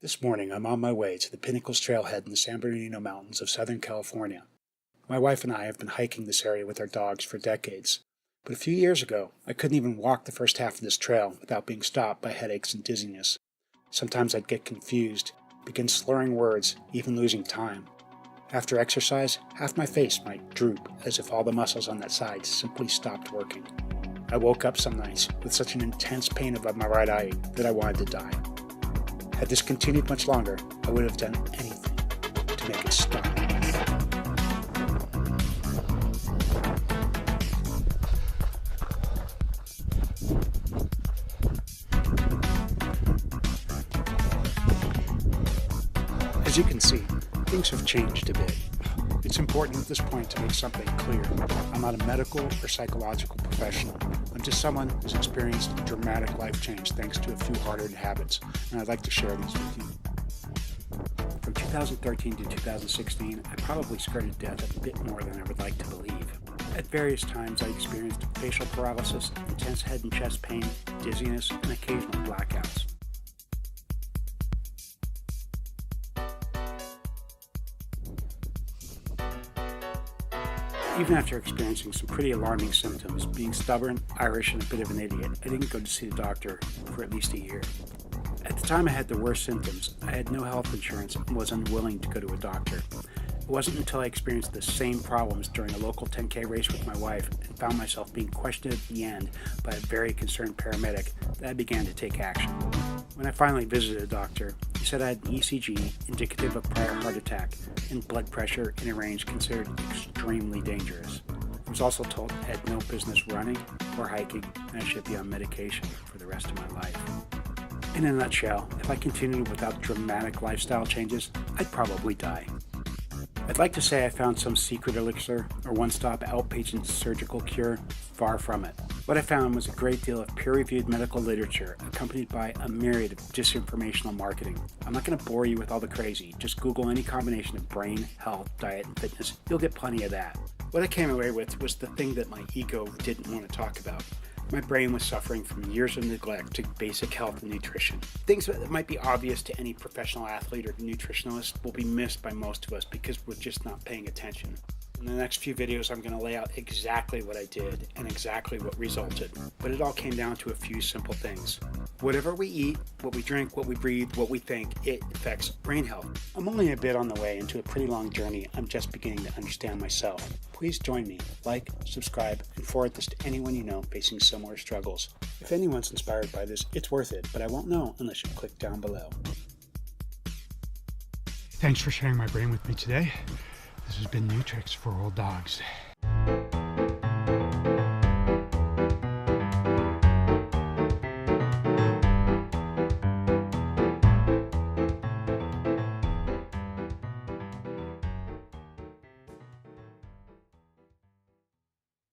This morning, I'm on my way to the Pinnacles Trailhead in the San Bernardino Mountains of Southern California. My wife and I have been hiking this area with our dogs for decades, but a few years ago, I couldn't even walk the first half of this trail without being stopped by headaches and dizziness. Sometimes I'd get confused, begin slurring words, even losing time. After exercise, half my face might droop as if all the muscles on that side simply stopped working. I woke up some nights with such an intense pain above my right eye that I wanted to die. Had this continued much longer, I would have done anything to make it stop. As you can see, things have changed a bit. It's important at this point to make something clear. I'm not a medical or psychological professional. I'm just someone who's experienced a dramatic life change thanks to a few hard-earned habits, and I'd like to share these with you. From 2013 to 2016, I probably skirted death a bit more than I would like to believe. At various times, I experienced facial paralysis, intense head and chest pain, dizziness, and occasional blackouts. Even after experiencing some pretty alarming symptoms, being stubborn, Irish, and a bit of an idiot, I didn't go to see the doctor for at least a year. At the time I had the worst symptoms, I had no health insurance and was unwilling to go to a doctor. It wasn't until I experienced the same problems during a local 10K race with my wife and found myself being questioned at the end by a very concerned paramedic that I began to take action. When I finally visited a doctor, he said I had an ECG indicative of prior heart attack and blood pressure in a range considered extremely dangerous. I was also told I had no business running or hiking and I should be on medication for the rest of my life. In a nutshell, if I continued without dramatic lifestyle changes, I'd probably die. I'd like to say I found some secret elixir or one-stop outpatient surgical cure. Far from it. What I found was a great deal of peer-reviewed medical literature accompanied by a myriad of disinformational marketing. I'm not going to bore you with all the crazy. Just Google any combination of brain, health, diet, and fitness. You'll get plenty of that. What I came away with was the thing that my ego didn't want to talk about. My brain was suffering from years of neglect to basic health and nutrition. Things that might be obvious to any professional athlete or nutritionalist will be missed by most of us because we're just not paying attention. In the next few videos, I'm going to lay out exactly what I did and exactly what resulted. But it all came down to a few simple things. Whatever we eat, what we drink, what we breathe, what we think, it affects brain health. I'm only a bit on the way into a pretty long journey. I'm just beginning to understand myself. Please join me, like, subscribe, and forward this to anyone you know facing similar struggles. If anyone's inspired by this, it's worth it, but I won't know unless you click down below. Thanks for sharing my brain with me today. This has been New Tricks for Old Dogs.